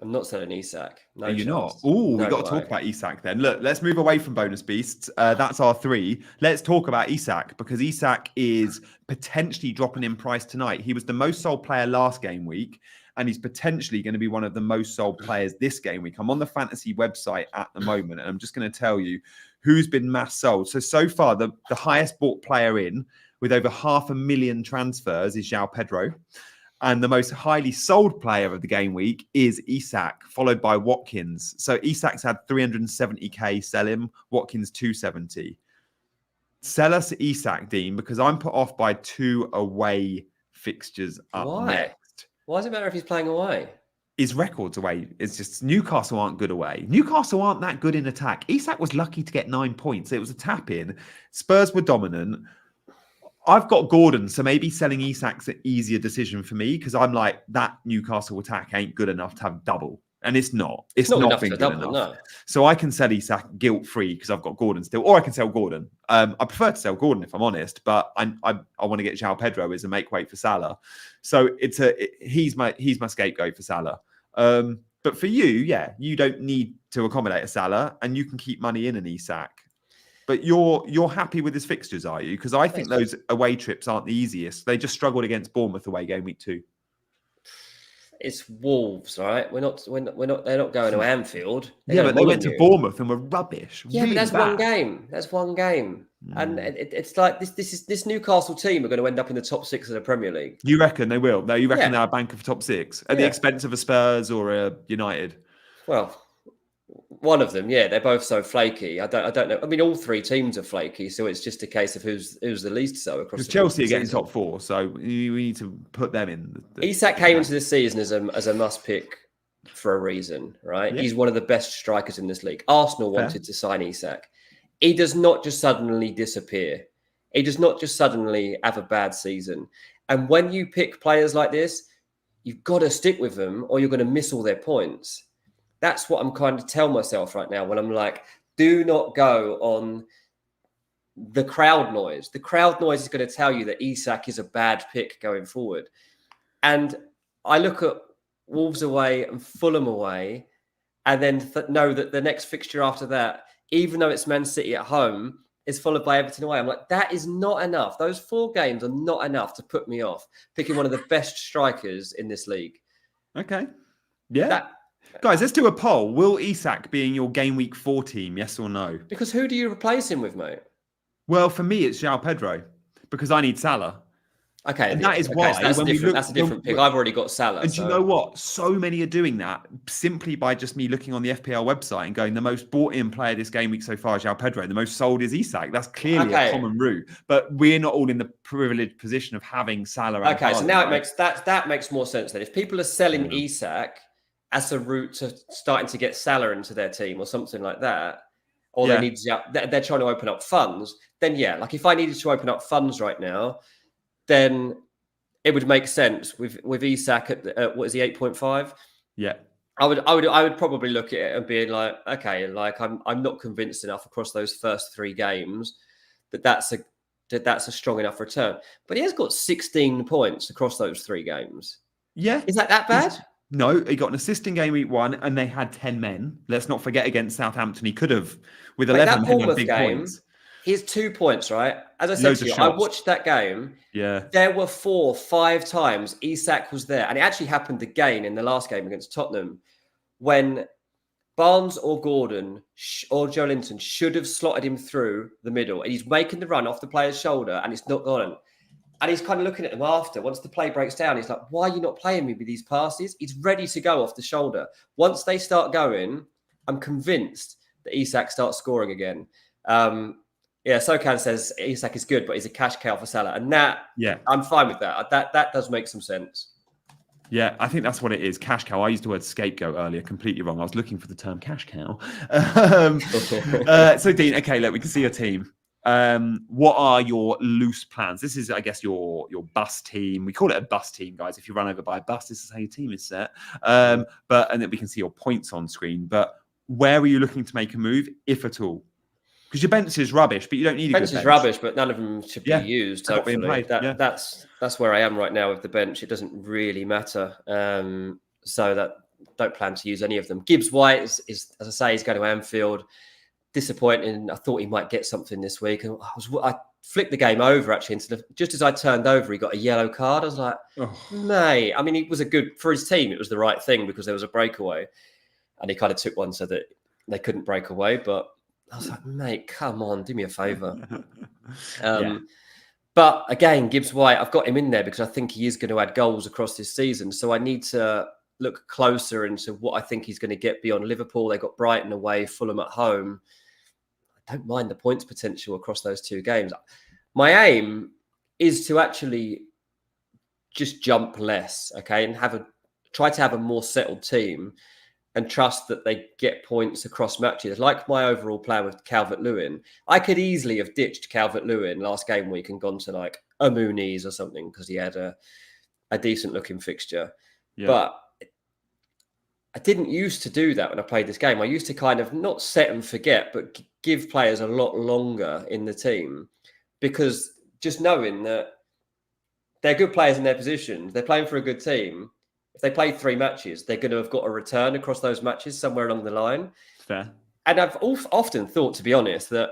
I'm not selling Isak. No, you're not. Oh, we got to talk about Isak then. Look, let's move away from bonus beasts. That's our 3. Let's talk about Isak because Isak is potentially dropping in price tonight. He was the most sold player last game week, and he's potentially going to be one of the most sold players this game week. I'm on the fantasy website at the moment, and I'm just going to tell you who's been mass sold. So far, the highest bought player in with over 500,000 transfers is João Pedro. And the most highly sold player of the game week is Isak, followed by Watkins. So Isak's had 370k sell him, Watkins 270. Sell us Isak, Dean, because I'm put off by 2 away fixtures up next. Why does it matter if he's playing away? His record's away. It's just Newcastle aren't good away. Newcastle aren't that good in attack. Isak was lucky to get 9 points. It was a tap in. Spurs were dominant. I've got Gordon, so maybe selling Isak's an easier decision for me because I'm like, that Newcastle attack ain't good enough to have double. And it's not. It's not been good enough. No. So I can sell Isak guilt-free because I've got Gordon still, or I can sell Gordon. I prefer to sell Gordon if I'm honest, but I want to get João Pedro as a make weight for Salah. So he's my scapegoat for Salah. But for you, you don't need to accommodate a Salah and you can keep money in an Isak. But you're happy with his fixtures, are you? Because I think those away trips aren't the easiest. They just struggled against Bournemouth away game week 2. It's Wolves, right? We're not. They're not going to Anfield. But they went to Bournemouth and were rubbish. Yeah, really but that's bad. one game. That's one game, and it's like this Newcastle team are going to end up in the top 6 of the Premier League. You reckon they will? No, you reckon they're a banker for top 6 at the expense of a Spurs or a United? Well, one of them, they're both so flaky. I don't know. I mean, all 3 teams are flaky, so it's just a case of who's the least so across. Because Chelsea are getting top 4, so we need to put them in. Isak came into this season as a must pick for a reason, right? Yeah. He's one of the best strikers in this league. Arsenal wanted to sign Isak. He does not just suddenly disappear. He does not just suddenly have a bad season. And when you pick players like this, you've got to stick with them or you're going to miss all their points. That's what I'm kind of tell myself right now when I'm like, do not go on the crowd noise. The crowd noise is going to tell you that Isak is a bad pick going forward. And I look at Wolves away and Fulham away and then know that the next fixture after that, even though it's Man City at home, is followed by Everton away. I'm like, that is not enough. Those 4 games are not enough to put me off picking one of the best strikers in this league. Okay. Yeah. Guys, let's do a poll. Will Isak be in your game week 4 team? Yes or no? Because who do you replace him with, mate? Well, for me, it's João Pedro because I need Salah. Okay, and that is why so that's a different pick. I've already got Salah. And do you know what? So many are doing that simply by just me looking on the FPL website and going, the most bought-in player this game week so far is João Pedro. The most sold is Isak. That's clearly a common route. But we're not all in the privileged position of having Salah. And Haaland, so now it makes that makes more sense then. If people are selling Isak as a route to starting to get Salah into their team or something like that, or they're trying to open up funds, then like if I needed to open up funds right now, then it would make sense with Isak at what is he 8.5? Yeah, I would probably look at it and be like, okay, like I'm not convinced enough across those first 3 games that's a strong enough return. But he has got 16 points across those 3 games. Yeah, is that bad? No, he got an assist in game week 1, and they had 10 men. Let's not forget against Southampton, he could have with 11 men on big points. He has 2 points, right? As I said to you, I watched that game. Yeah. There were 4, 5 times Isak was there. And it actually happened again in the last game against Tottenham when Barnes or Gordon or Joe Linton should have slotted him through the middle. And he's making the run off the player's shoulder and it's not gone. And he's kind of looking at them after. Once the play breaks down, he's like, why are you not playing me with these passes? He's ready to go off the shoulder. Once they start going, I'm convinced that Isak starts scoring again. Sokan says Isak is good, but he's a cash cow for Salah. And I'm fine with that. That does make some sense. Yeah, I think that's what it is. Cash cow. I used the word scapegoat earlier. Completely wrong. I was looking for the term cash cow. So, Dean, okay, look, we can see your team. What are your loose plans? This is, I guess, your bus team. We call it a bus team, guys. If you run over by a bus, this is how your team is set. And then we can see your points on screen. But where are you looking to make a move, if at all? Because your bench is rubbish, but you don't need a good bench. Bench is rubbish, but none of them should be used. Hopefully, that's where I am right now with the bench. It doesn't really matter. So that don't plan to use any of them. Gibbs White is as I say, he's going to Anfield. Disappointing. I thought he might get something this week, and I flicked the game over actually. Just as I turned over, he got a yellow card. I was like, mate. I mean, it was a good for his team. It was the right thing because there was a breakaway, and he kind of took one so that they couldn't break away, but. I was like, mate, come on, do me a favour. But again, Gibbs White, I've got him in there because I think he is going to add goals across this season. So I need to look closer into what I think he's going to get beyond Liverpool. They got Brighton away, Fulham at home. I don't mind the points potential across those 2 games. My aim is to actually just jump less, okay, and try to have a more settled team. And trust that they get points across matches. Like my overall plan with Calvert-Lewin, I could easily have ditched Calvert-Lewin last game week and gone to like a Muniz or something because he had a decent looking fixture. Yeah. But I didn't used to do that when I played this game. I used to kind of not set and forget, but give players a lot longer in the team because just knowing that they're good players in their positions, they're playing for a good team. If they play 3 matches, they're going to have got a return across those matches somewhere along the line. Fair. And I've often thought, to be honest, that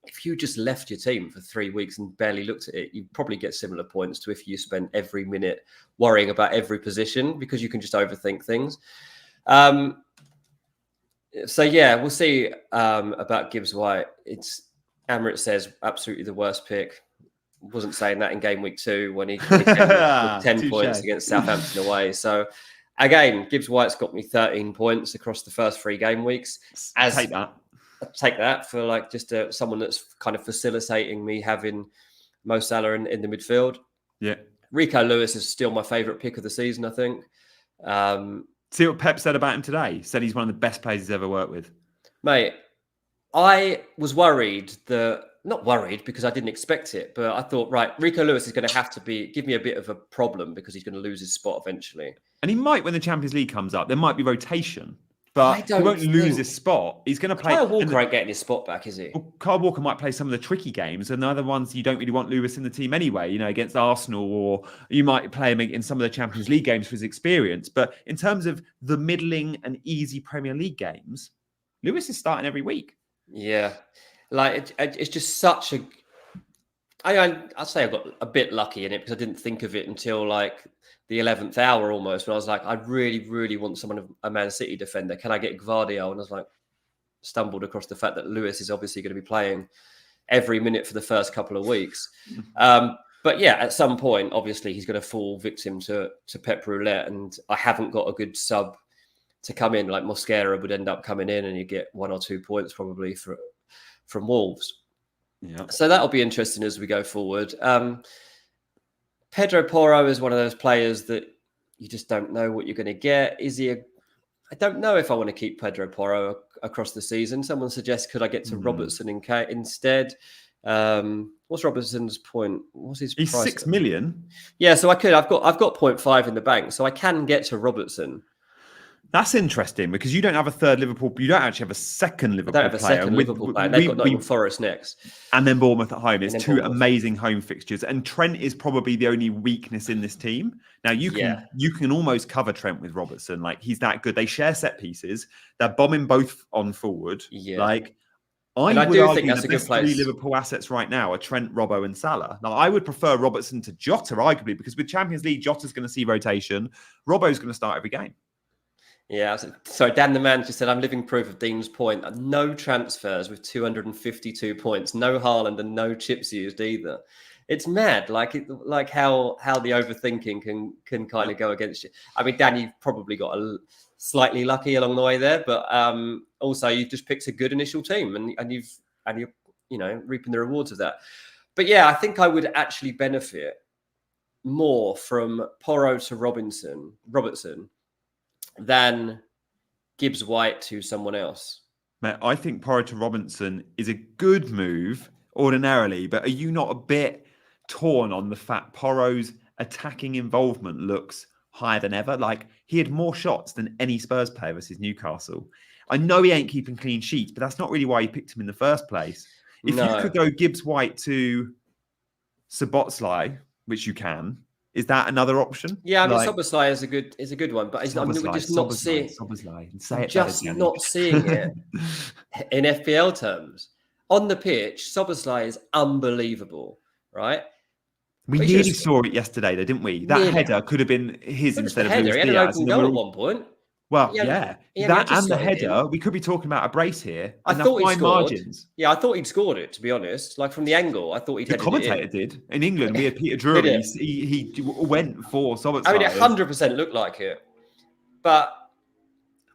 if you just left your team for 3 weeks and barely looked at it, you'd probably get similar points to if you spent every minute worrying about every position, because you can just overthink things. So yeah, we'll see about Gibbs White. Amrit says absolutely the worst pick. Wasn't saying that in game week 2 when he came with 10 points against Southampton away. So again, Gibbs White's got me 13 points across the first 3 game weeks. Take that for like just someone that's kind of facilitating me having Mo Salah in the midfield. Yeah. Rico Lewis is still my favourite pick of the season, I think. See what Pep said about him today. He said he's one of the best players he's ever worked with. Mate, I was worried not worried because I didn't expect it, but I thought, right, Rico Lewis is going to have to give me a bit of a problem because he's going to lose his spot eventually. And he might when the Champions League comes up. There might be rotation. But he won't lose his spot. He's going to play. Kyle Walker ain't getting his spot back, is he? Well, Kyle Walker might play some of the tricky games, and the other ones you don't really want Lewis in the team anyway. Against Arsenal, or you might play him in some of the Champions League games for his experience. But in terms of the middling and easy Premier League games, Lewis is starting every week. Yeah, like it's just such a. I'd say I got a bit lucky in it because I didn't think of it until like the 11th hour almost, when I was like, I really, really want a Man City defender. Can I get Gvardiol? And I was like, stumbled across the fact that Lewis is obviously going to be playing every minute for the first couple of weeks. But yeah, at some point, obviously, he's going to fall victim to Pep Roulette, and I haven't got a good sub to come in. Like Mosquera would end up coming in, and you get 1 or 2 points probably from Wolves. Yeah. So that'll be interesting as we go forward. Pedro Porro is one of those players that you just don't know what you're going to get. I don't know if I want to keep Pedro Porro across the season. Someone suggests, could I get to Robertson instead? What's Robertson's point? What's his price? He's 6 million. Yeah, so I could. I've got 0.5 in the bank, so I can get to Robertson. That's interesting because you don't have a third Liverpool. You don't actually have a second Liverpool player. I don't have a second Liverpool player. They've got Nottingham Forest next. And then Bournemouth at home. It's 2 amazing home fixtures. And Trent is probably the only weakness in this team. Now, you can almost cover Trent with Robertson. Like, he's that good. They share set pieces. They're bombing both on forward. Yeah. Like, I do think that's a good place. 3 Liverpool assets right now are Trent, Robbo, and Salah. Now, I would prefer Robertson to Jota, arguably, because with Champions League, Jota's going to see rotation. Robbo's going to start every game. Yeah, so Dan the Man just said, I'm living proof of Dean's point. No transfers with 252 points, no Haaland and no chips used either. It's mad, like how the overthinking can kind of go against you. I mean, Dan, you've probably got slightly lucky along the way there, but also you've just picked a good initial team, and you're reaping the rewards of that. But yeah, I think I would actually benefit more from Porro to Robertson than Gibbs White to someone else. Mate, I think Porro to Robinson is a good move ordinarily, but are you not a bit torn on the fact Porro's attacking involvement looks higher than ever? Like, he had more shots than any Spurs player versus Newcastle. I know he ain't keeping clean sheets, but that's not really why you picked him in the first place. If you could go Gibbs White to Szoboszlai, which you can, is that another option? Yeah, I mean, Szoboszlai is a good one, but we're just not seeing it in FPL terms. On the pitch, Szoboszlai is unbelievable, right? We nearly saw it yesterday, though, didn't we? That header could have been his instead of Luis Diaz. He had an open goal at one point. Well, that and the header, we could be talking about a brace here. I thought he scored. Margins. Yeah, I thought he'd scored it, to be honest. Like, from the angle, I thought he'd headed it in. The commentator did. In England, we had Peter Drury. He went for Szoboszlai. I mean, it 100% looked like it. But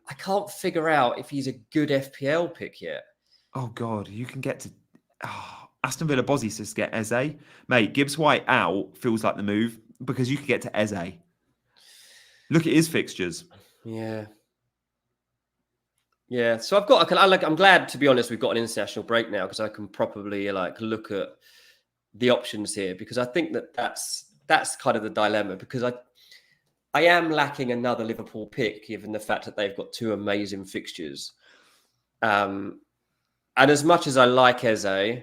I can't figure out if he's a good FPL pick yet. Oh, God. You can get to... Aston Villa Bozzy says get Eze. Mate, Gibbs White out feels like the move because you could get to Eze. Look at his fixtures. Yeah. So I'm glad, to be honest, we've got an international break now because I can properly look at the options here, because I think that's kind of the dilemma, because I am lacking another Liverpool pick given the fact that they've got 2 amazing fixtures. And as much as I like Eze,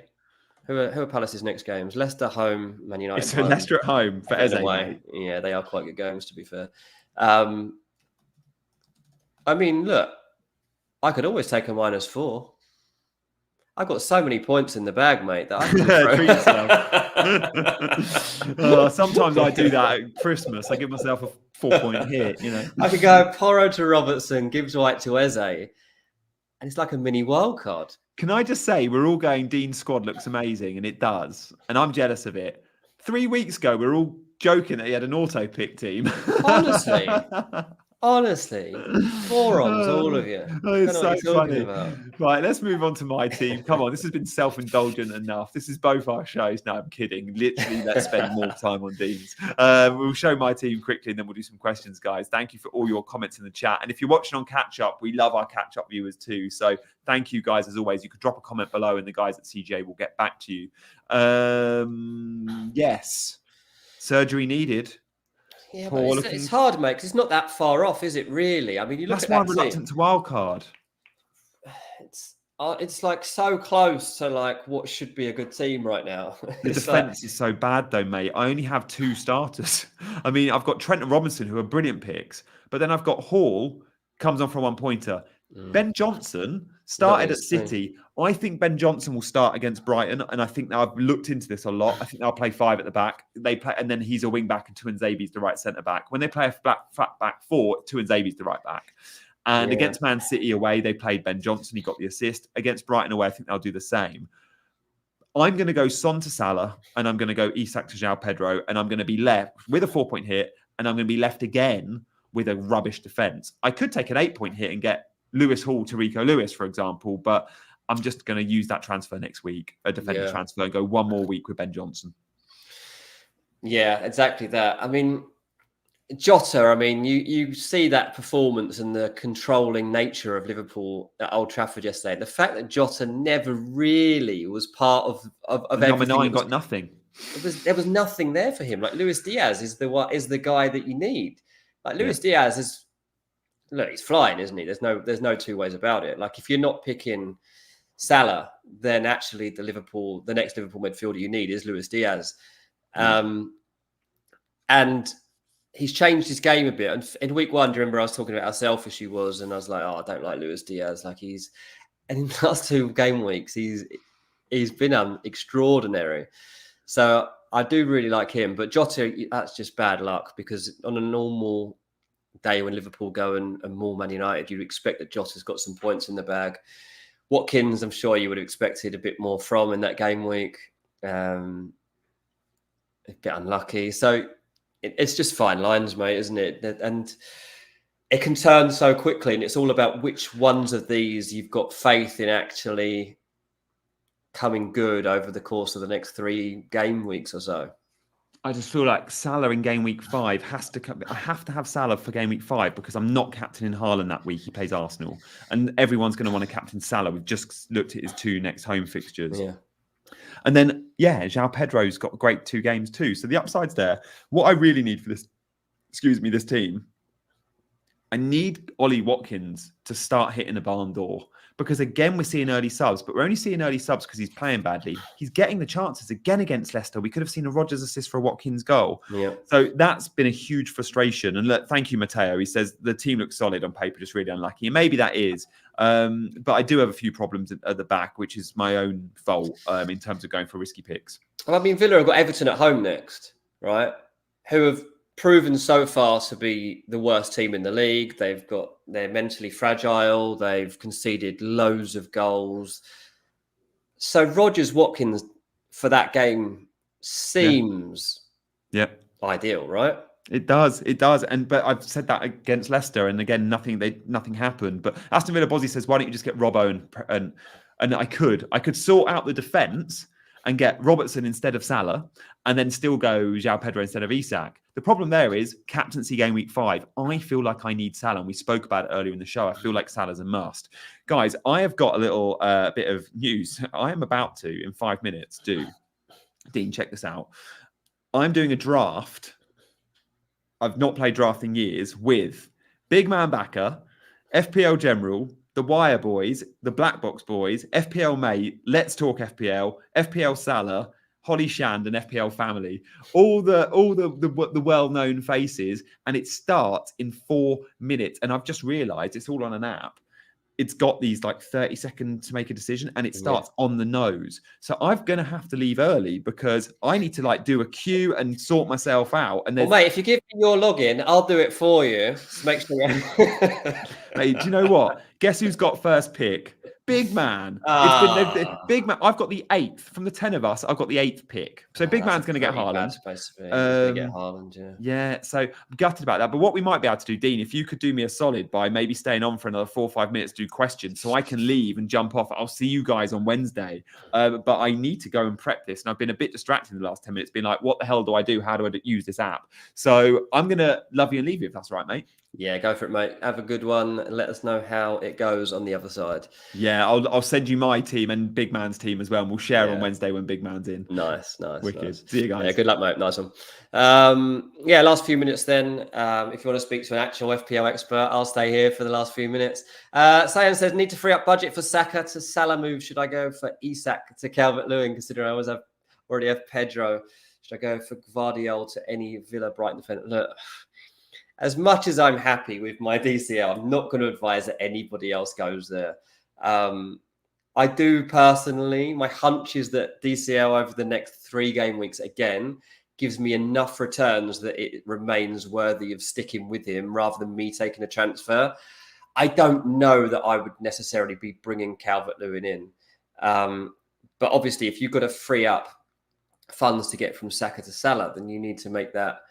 who are Palace's next games? Leicester home, Man United. So Leicester at home for Eze. Yeah, they are quite good games, to be fair. I mean, look, I could always take a -4. I've got so many points in the bag, mate, that I can Treat yourself. Sometimes I do that at Christmas. I give myself a 4-point hit, you know. I could go Porro to Robertson, Gibbs White to Eze, and it's like a mini wild card. Can I just say, we're all going, Dean's squad looks amazing, and it does. And I'm jealous of it. 3 weeks ago, we were all joking that he had an auto-pick team. Honestly, morons, all of you. It's so funny. Right, let's move on to my team. Come on, this has been self-indulgent enough. This is both our shows. No, I'm kidding. Literally, let's spend more time on Dean's. We'll show my team quickly and then we'll do some questions, guys. Thank you for all your comments in the chat. And if you're watching on catch-up, we love our catch-up viewers too. So thank you, guys, as always. You could drop a comment below and the guys at CJ will get back to you. Yes. Surgery needed. Yeah, but it's hard, mate, because it's not that far off, is it, really? I mean, you look That's at why that I'm reluctant to wildcard. It's like so close to like what should be a good team right now. The defense is so bad, though, mate. I only have 2 starters. I mean, I've got Trent and Robinson, who are brilliant picks, but then I've got Hall, comes on for a 1-pointer. Ben Johnson started at City. I think Ben Johnson will start against Brighton, and I think that I've looked into this a lot. I think they'll play 5 at the back. They play, and then he's a wing back, and Tuanzebe's the right centre back. When they play a flat back 4, Tuanzebe's the right back. And against Man City away, they played Ben Johnson. He got the assist. Against Brighton away, I think they'll do the same. I'm going to go Son to Salah, and I'm going to go Isak to João Pedro, and I'm going to be left with a 4-point hit, and I'm going to be left again with a rubbish defence. I could take an 8-point hit and get Lewis Hall to Rico Lewis, for example, but I'm just going to use that transfer next week, a defender transfer, and go one more week with Ben Johnson. Yeah, exactly that. I mean, Jota, I mean, you see that performance and the controlling nature of Liverpool at Old Trafford yesterday. The fact that Jota never really was part of number 9 got nothing. There was nothing there for him. Like Luis Diaz is the guy that you need. Like Luis Diaz is. Look, he's flying, isn't he? There's no 2 ways about it. Like if you're not picking Salah, then actually the next Liverpool midfielder you need is Luis Diaz. And he's changed his game a bit. And in week 1, do you remember I was talking about how selfish he was? And I was like, I don't like Luis Diaz. And in the last 2 game weeks, he's been extraordinary. So I do really like him. But Jota, that's just bad luck because on a normal day when Liverpool go and maul Man United, you'd expect that Jota's got some points in the bag. Watkins, I'm sure you would have expected a bit more from in that game week. A bit unlucky. So it's just fine lines, mate, isn't it? And it can turn so quickly, and it's all about which ones of these you've got faith in actually coming good over the course of the next 3 game weeks or so. I just feel like Salah in game week 5 has to come. I have to have Salah for game week 5 because I'm not captaining Haaland that week. He plays Arsenal, and everyone's going to want to captain Salah. We've just looked at his 2 next home fixtures. Yeah. And then, João Pedro's got great 2 games too. So the upside's there. What I really need for this team, I need Ollie Watkins to start hitting the barn door. Because again, we're seeing early subs, but we're only seeing early subs because he's playing badly. He's getting the chances again against Leicester. We could have seen a Rodgers assist for a Watkins goal. Yeah. So that's been a huge frustration. And look, thank you, Matteo. He says the team looks solid on paper, just really unlucky. And maybe that is. But I do have a few problems at the back, which is my own fault in terms of going for risky picks. Well, I mean, Villa have got Everton at home next, right? Who have proven so far to be the worst team in the league. They're mentally fragile. They've conceded loads of goals. So Rodgers Watkins for that game seems ideal, right? It does. But I've said that against Leicester, and again, nothing happened. But Aston Villa Bozzy says, why don't you just get Robbo and I could sort out the defence and get Robertson instead of Salah, and then still go João Pedro instead of Isak. The problem there is captaincy game week 5. I feel like I need Salah. And we spoke about it earlier in the show. I feel like Salah's a must. Guys, I have got a little bit of news. I am about to, in 5 minutes, Dean, check this out. I'm doing a draft. I've not played draft in years with Big Man Backer, FPL General, the Wire Boys, the Black Box Boys, FPL Mate, Let's Talk FPL, FPL Salah, Holly Shand, and FPL Family. All the well-known faces, and it starts in 4 minutes. And I've just realised it's all on an app. it's got these like 30 seconds to make a decision, and it starts on the nose. So I'm going to have to leave early because I need to like do a queue and sort myself out. And well, mate, if you give me your login, I'll do it for you. Just make sure. Mate, do you know what? Guess who's got first pick? Big man. Big man. I've got the 8th from the 10 of us. I've got the 8th pick. So Big Man's going to get Haaland. He's going to get Haaland, yeah. Yeah, so I'm gutted about that. But what we might be able to do, Dean, if you could do me a solid by maybe staying on for another 4 or 5 minutes to do questions so I can leave and jump off. I'll see you guys on Wednesday. But I need to go and prep this. And I've been a bit distracted in the last 10 minutes, being like, what the hell do I do? How do I use this app? So I'm going to love you and leave you if that's right, mate. Yeah, go for it, mate. Have a good one. And let us know how it goes on the other side. Yeah, I'll send you my team and Big Man's team as well. And we'll share on Wednesday when Big Man's in. Nice. Wicked. Nice. See you guys. Yeah, good luck, mate. Nice one. Last few minutes then. If you want to speak to an actual FPL expert, I'll stay here for the last few minutes. Sayan says, need to free up budget for Saka to Salah move. Should I go for Isak to Calvert-Lewin, considering I already have Pedro? Should I go for Gvardiol to any Villa Brighton defender? Look, as much as I'm happy with my DCL, I'm not going to advise that anybody else goes there. I do personally, my hunch is that DCL over the next 3 game weeks again gives me enough returns that it remains worthy of sticking with him rather than me taking a transfer. I don't know that I would necessarily be bringing Calvert-Lewin in. But obviously, if you've got to free up funds to get from Saka to Salah, then you need to make that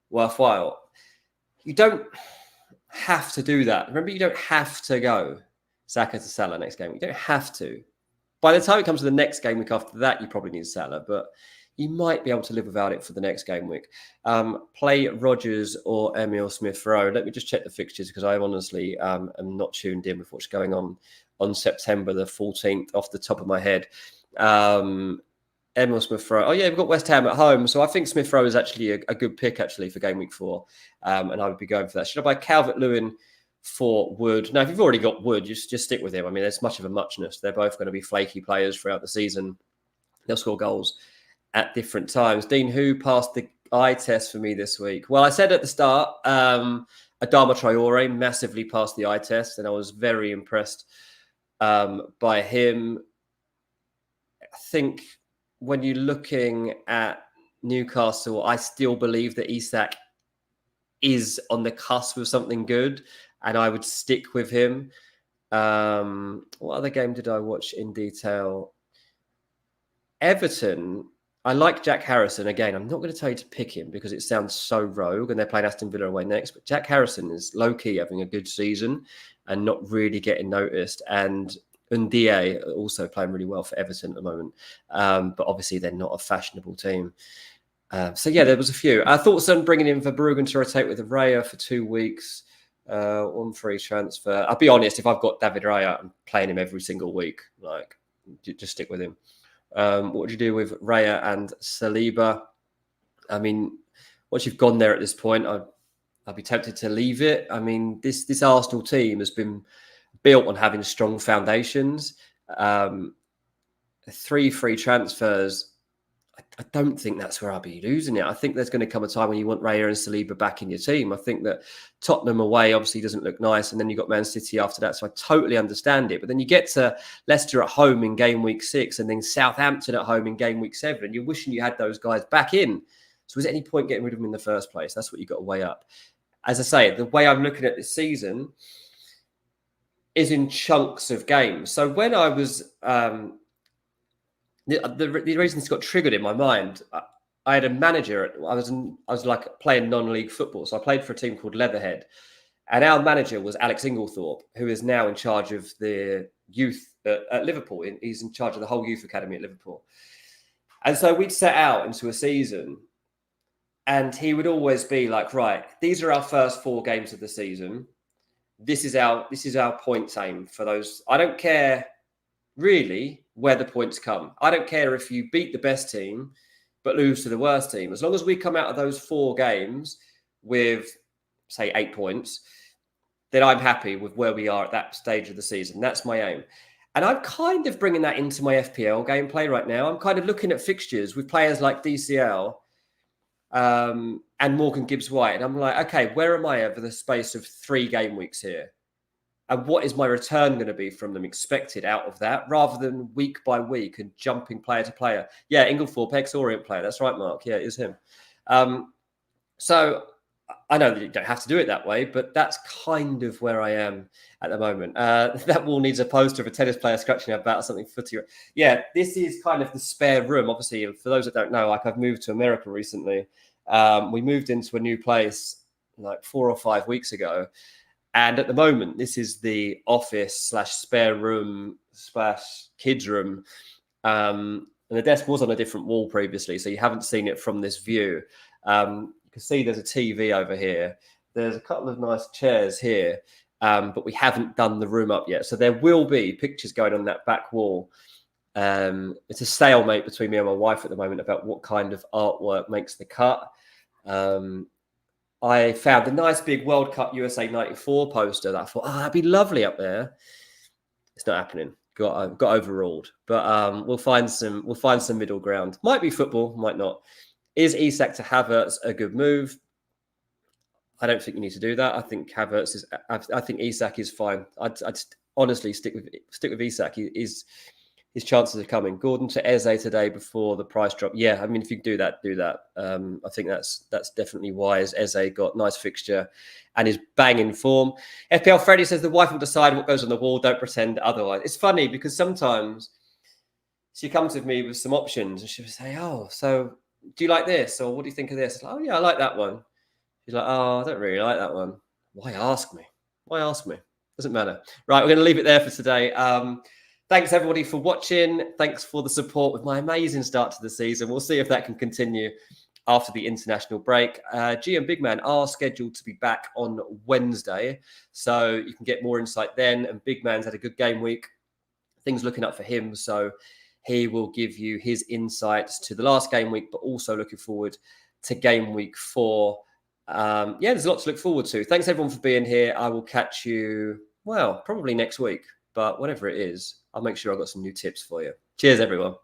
worthwhile. You don't have to do that. Remember, you don't have to go Saka to Salah next game. You don't have to. By the time it comes to the next game week after that, you probably need Salah, but you might be able to live without it for the next game week. Play Rodgers or Emil Smith-Rowe. Let me just check the fixtures because I honestly am not tuned in with what's going on September the 14th off the top of my head. Emil Smith-Rowe. Oh, yeah, we've got West Ham at home. So I think Smith-Rowe is actually a good pick, actually, for game week 4. And I would be going for that. Should I buy Calvert-Lewin for Wood? Now, if you've already got Wood, just stick with him. I mean, there's much of a muchness. They're both going to be flaky players throughout the season. They'll score goals at different times. Dean, who passed the eye test for me this week? Well, I said at the start, Adama Traore massively passed the eye test, and I was very impressed by him. I think when you're looking at Newcastle, I still believe that Isak is on the cusp of something good, and I would stick with him. What other game did I watch in detail? Everton. I like Jack Harrison. Again, I'm not going to tell you to pick him because it sounds so rogue, and they're playing Aston Villa away next. But Jack Harrison is low-key having a good season and not really getting noticed. And Ndiaye also playing really well for Everton at the moment. But obviously, they're not a fashionable team. There was a few. I thought on bringing in Verbruggen to rotate with Raya for 2 weeks. 1 free transfer. I'll be honest, if I've got David Raya, I'm playing him every single week. Like, just stick with him. What would you do with Raya and Saliba? I mean, once you've gone there at this point, I'd be tempted to leave it. I mean, this Arsenal team has been built on having strong foundations. 3 free transfers. I don't think that's where I'll be losing it. I think there's going to come a time when you want Raya and Saliba back in your team. I think that Tottenham away obviously doesn't look nice, and then you've got Man City after that. So I totally understand it. But then you get to Leicester at home in game week 6 and then Southampton at home in game week 7, and you're wishing you had those guys back in. So was there any point getting rid of them in the first place? That's what you've got to weigh up. As I say, the way I'm looking at this season is in chunks of games. So when I was... The reason this got triggered in my mind, I had a manager. I was like playing non-league football, so I played for a team called Leatherhead, and our manager was Alex Inglethorpe, who is now in charge of the youth at Liverpool. He's in charge of the whole youth academy at Liverpool, and so we'd set out into a season, and he would always be like, "Right, these are our first 4 games of the season. This is our point aim for those. I don't care really where the points come. I don't care if you beat the best team but lose to the worst team. As long as we come out of those 4 games with, say, 8 points, then I'm happy with where we are at that stage of the season. That's my aim." And I'm kind of bringing that into my FPL gameplay right now. I'm kind of looking at fixtures with players like DCL and Morgan Gibbs-White. And I'm like, okay, where am I over the space of 3 game weeks here? and what is my return going to be from them expected out of that, rather than week by week and jumping player to player. Yeah, Inglethorpe, ex-Orient player. That's right, Mark. Yeah, it is him. So I know that you don't have to do it that way, but that's kind of where I am at the moment. That wall needs a poster of a tennis player scratching about something footy. Yeah, this is kind of the spare room. Obviously, for those that don't know, like I've moved to America recently. We moved into a new place like 4 or 5 weeks ago. And at the moment, this is the office / spare room / kids room. And the desk was on a different wall previously, so you haven't seen it from this view. You can see there's a TV over here. There's a couple of nice chairs here, but we haven't done the room up yet. So there will be pictures going on that back wall. It's a stalemate between me and my wife at the moment about what kind of artwork makes the cut. I found a nice big World Cup USA 94 poster that I thought, that'd be lovely up there. It's not happening. Got overruled. But we'll find some middle ground. Might be football, might not. Is Isak to Havertz a good move? I don't think you need to do that. I think Havertz is. I think Isak is fine. I'd honestly stick with Isak. His chances are coming. Gordon to Eze today before the price drop. Yeah, I mean, if you do that, do that. I think that's definitely wise. Eze got nice fixture and is banging form. FPL Freddy says the wife will decide what goes on the wall. Don't pretend otherwise. It's funny because sometimes she comes with me with some options and she'll say, "Oh, so do you like this? Or what do you think of this?" Like, "Oh yeah, I like that one." She's like, "Oh, I don't really like that one." Why ask me? Doesn't matter. Right, we're going to leave it there for today. Thanks, everybody, for watching. Thanks for the support with my amazing start to the season. We'll see if that can continue after the international break. G and Big Man are scheduled to be back on Wednesday, so you can get more insight then. And Big Man's had a good game week. Things looking up for him, so he will give you his insights to the last game week, but also looking forward to game week 4. There's a lot to look forward to. Thanks, everyone, for being here. I will catch you, well, probably next week. But whatever it is, I'll make sure I've got some new tips for you. Cheers, everyone.